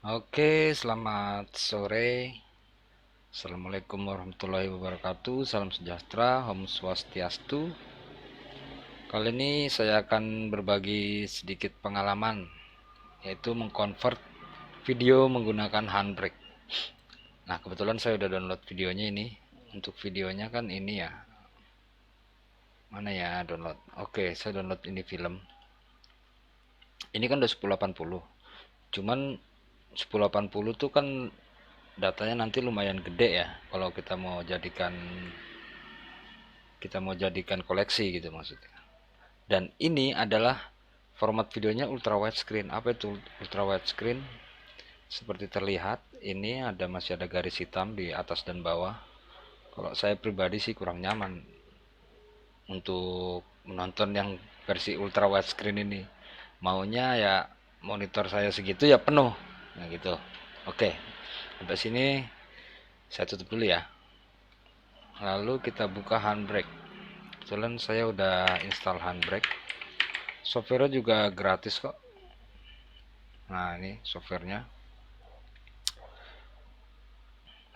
Oke, selamat sore. Assalamualaikum warahmatullahi wabarakatuh. Salam sejahtera, Om Swastiastu. Kali ini saya akan berbagi sedikit pengalaman, yaitu mengkonvert video menggunakan Handbrake. Nah, kebetulan saya udah download videonya ini. Untuk videonya kan ini ya. Mana ya download? Oke, saya download ini film. Ini kan udah 1080. Cuman 1080 tuh kan datanya nanti lumayan gede ya kalau kita mau jadikan koleksi gitu maksudnya. Dan ini adalah format videonya ultra widescreen. Apa itu ultra widescreen? Seperti terlihat ini masih ada garis hitam di atas dan bawah. Kalau saya pribadi sih kurang nyaman untuk menonton yang versi ultra widescreen ini. Maunya ya monitor saya segitu ya penuh. Nah gitu. Oke, sampai sini saya tutup dulu ya. Lalu kita buka Handbrake. Kebetulan saya udah install Handbrake. Software juga gratis kok. Nah, ini softwarenya.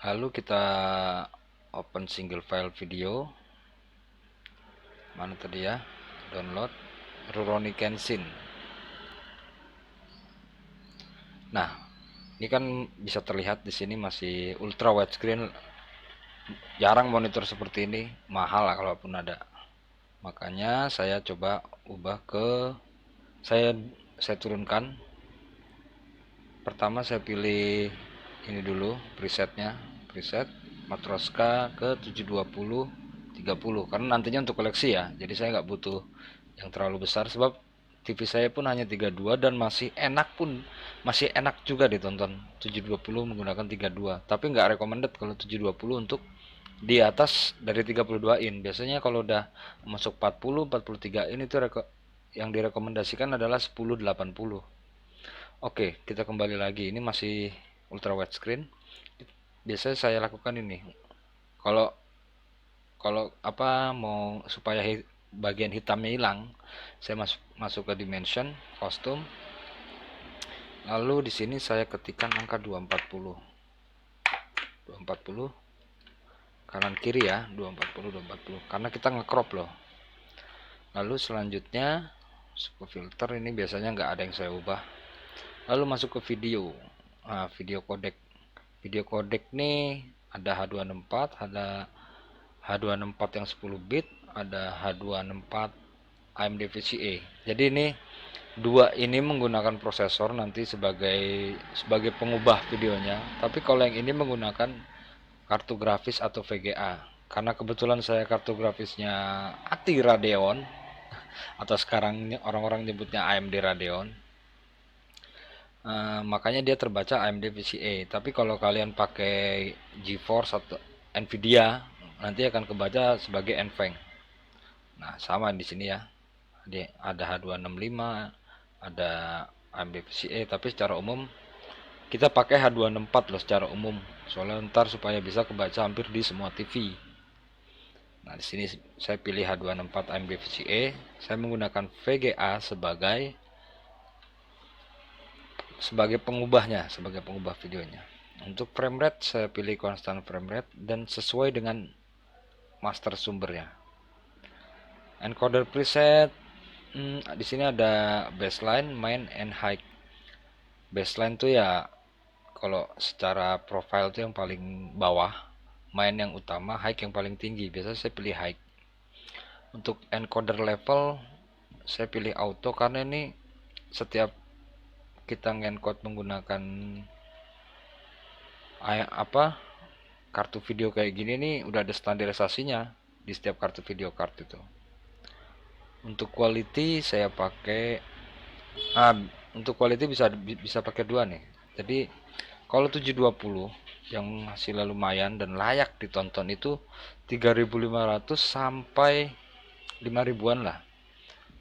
Lalu kita open single file video. Mana tadi ya? Download Rurouni Kenshin. Nah, ini kan bisa terlihat di sini masih ultra widescreen. Jarang monitor seperti ini, mahal lah kalaupun ada. Makanya saya coba ubah ke saya turunkan. Pertama saya pilih ini dulu presetnya, preset Matroska ke 720 30 karena nantinya untuk koleksi ya. Jadi saya nggak butuh yang terlalu besar sebab TV saya pun hanya 32 dan masih enak juga ditonton 720 menggunakan 32. Tapi nggak recommended kalau 720 untuk di atas dari 32 in. Biasanya kalau udah masuk 40 43 in itu yang direkomendasikan adalah 1080. Oke, kita kembali lagi. Ini masih ultra widescreen. Biasanya saya lakukan ini. Kalau kalau apa mau supaya bagian hitamnya hilang, saya masuk ke dimension, kostum. Lalu di sini saya ketikkan angka 240. 240 kanan kiri ya, 240 240. Karena kita ngecrop loh. Lalu selanjutnya masuk ke filter, ini biasanya nggak ada yang saya ubah. Lalu masuk ke video. Nah, video codec. Video codec nih ada H264, ada H264 yang 10 bit, ada H264 AMD VCA. Jadi ini dua ini menggunakan prosesor nanti sebagai pengubah videonya. Tapi kalau yang ini menggunakan kartu grafis atau VGA. Karena kebetulan saya kartu grafisnya ATI Radeon atau sekarang orang-orang nyebutnya AMD Radeon. Makanya dia terbaca AMD VCA. Tapi kalau kalian pakai GeForce atau Nvidia, nanti akan kebaca sebagai NVENC. Nah, sama di sini ya. Ada H265, ada AMD VCA, tapi secara umum kita pakai H264 loh secara umum. Soalnya ntar supaya bisa kebaca hampir di semua TV. Nah, di sini saya pilih H264 AMD VCA. Saya menggunakan VGA sebagai pengubahnya, sebagai pengubah videonya. Untuk frame rate saya pilih constant frame rate dan sesuai dengan master sumbernya. Encoder preset, di sini ada baseline, main, and high. Baseline tuh ya kalau secara profile tuh yang paling bawah, main yang utama, high yang paling tinggi. Biasanya saya pilih high. Untuk encoder level saya pilih auto karena ini setiap kita ngencode menggunakan apa kartu video kayak gini nih udah ada standarisasinya di setiap kartu video card itu. Untuk quality saya pakai ah, untuk quality bisa pakai dua nih. Jadi kalau 720 yang hasilnya lumayan dan layak ditonton itu 3.500 sampai 5.000-an lah.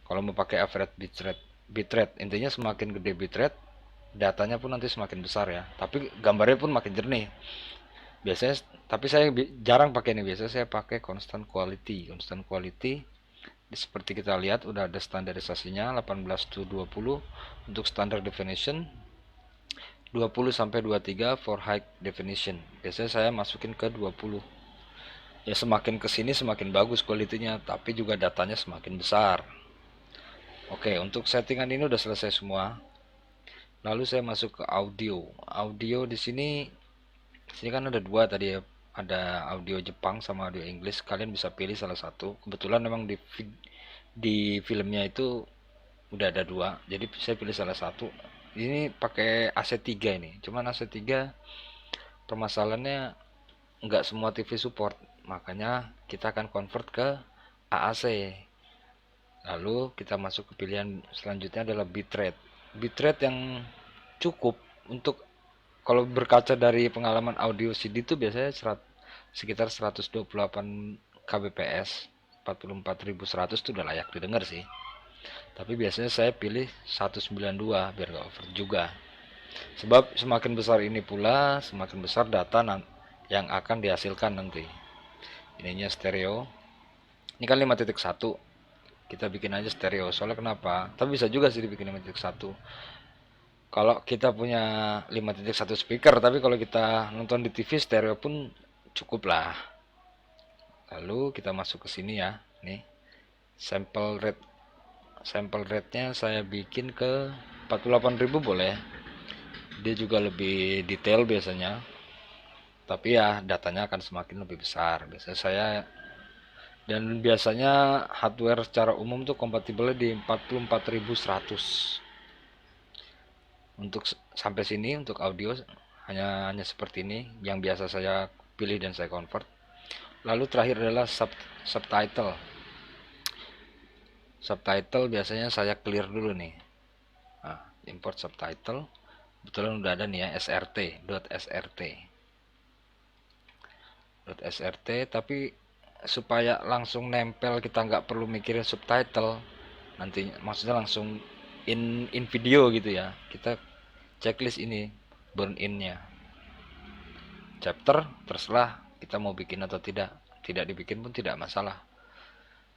Kalau mau pakai average bitrate intinya semakin gede bitrate datanya pun nanti semakin besar ya. Tapi gambarnya pun makin jernih. Biasanya tapi saya jarang pakai ini, biasanya saya pakai constant quality seperti kita lihat udah ada standarisasinya 18:20 untuk standard definition. 20 sampai 23 for high definition. Biasanya saya masukin ke 20. Ya semakin kesini semakin bagus kualitinya, tapi juga datanya semakin besar. Oke, untuk settingan ini udah selesai semua. Lalu saya masuk ke audio. Audio di sini kan ada dua tadi ya. Ada audio Jepang sama audio Inggris. Kalian bisa pilih salah satu. Kebetulan memang di filmnya itu udah ada dua. Jadi saya pilih salah satu. Ini pakai AC3 ini. Cuman AC3 permasalahannya nggak semua TV support. Makanya kita akan convert ke AAC. Lalu kita masuk ke pilihan selanjutnya adalah bitrate. Bitrate yang cukup untuk, kalau berkaca dari pengalaman audio CD itu biasanya sekitar 128 kbps, 44.100 itu udah layak didengar sih. Tapi biasanya saya pilih 192 biar gak over juga. Sebab semakin besar ini pula, semakin besar data yang akan dihasilkan nanti. Ininya stereo. Ini kan 5.1. Kita bikin aja stereo. Soalnya kenapa? Tapi bisa juga sih dibikin 5.1. Kalau kita punya 5.1 speaker, tapi kalau kita nonton di TV stereo pun cukup lah. Lalu kita masuk ke sini ya. Nih. Sample rate-nya saya bikin ke 48.000 boleh. Dia juga lebih detail biasanya. Tapi ya datanya akan semakin lebih besar. Biasanya hardware secara umum tuh kompatibelnya di 44.100. Untuk sampai sini untuk audio hanya seperti ini yang biasa saya pilih dan saya convert. Lalu terakhir adalah subtitle. Subtitle biasanya saya clear dulu nih. Nah, import subtitle. Kebetulan udah ada nih ya, .srt, tapi supaya langsung nempel, kita nggak perlu mikirin subtitle nanti, maksudnya langsung in video gitu ya, kita checklist ini burn in-nya. Chapter terserah kita mau bikin atau tidak dibikin pun tidak masalah.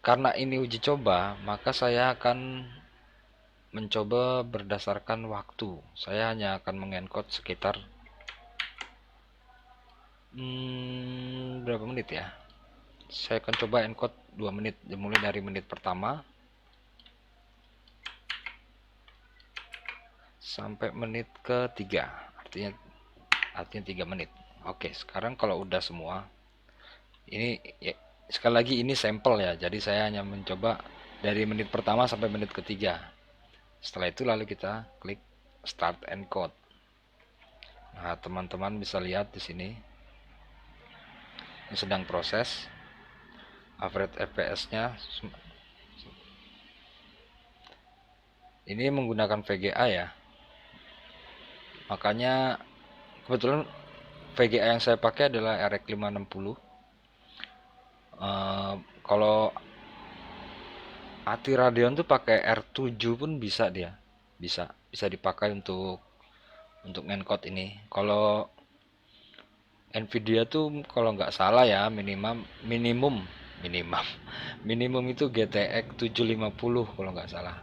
Karena ini uji coba, maka saya akan mencoba berdasarkan waktu. Saya hanya akan mengencode sekitar berapa menit ya. Saya akan coba encode 2 menit, mulai dari menit pertama sampai menit ketiga, artinya 3 menit. Oke, sekarang kalau udah semua ini ya, sekali lagi ini sampel ya, jadi saya hanya mencoba dari menit pertama sampai menit ketiga. Setelah itu lalu kita klik start encode. Nah, teman-teman bisa lihat di sini ini sedang proses. Average fps-nya ini menggunakan VGA ya, makanya kebetulan VGA yang saya pakai adalah RX 560. Kalau ATI Radeon tuh pakai R7 pun bisa, dia bisa dipakai untuk encode ini. Kalau Nvidia tuh kalau nggak salah ya minimum itu GTX 750 kalau nggak salah.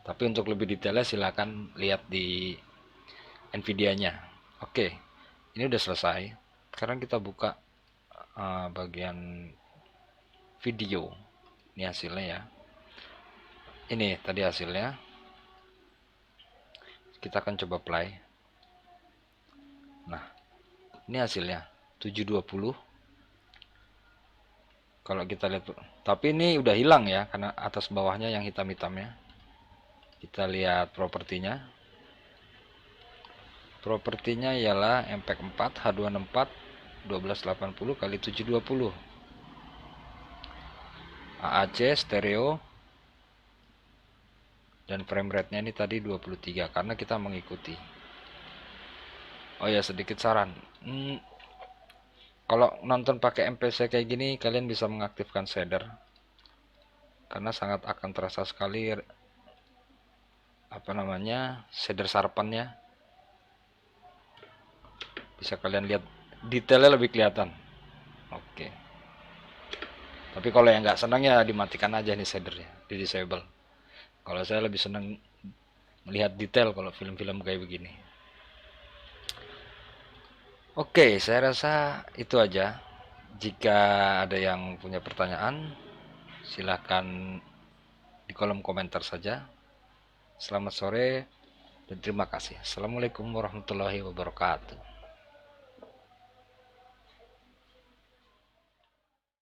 Tapi untuk lebih detailnya silakan lihat di Nvidia-nya. Oke, ini udah selesai. Sekarang kita buka bagian video. Ini hasilnya ya. Ini tadi hasilnya. Kita akan coba play. Nah, ini hasilnya 720. Kalau kita lihat, tapi ini udah hilang ya karena atas bawahnya yang hitam-hitamnya. Kita lihat propertinya. Propertinya ialah MPEG 4 H264 1280 x 720. AAC stereo dan frame rate-nya ini tadi 23 karena kita mengikuti. Oh ya, sedikit saran. Kalau nonton pakai MPC kayak gini, kalian bisa mengaktifkan shader. Karena sangat akan terasa sekali shader sharpennya. Bisa kalian lihat detailnya lebih kelihatan. Oke. Tapi kalau yang nggak senang ya dimatikan aja nih shadernya, di disable. Kalau saya lebih senang melihat detail kalau film-film kayak begini. Oke, saya rasa itu aja. Jika ada yang punya pertanyaan, silahkan di kolom komentar saja. Selamat sore dan terima kasih. Assalamualaikum warahmatullahi wabarakatuh.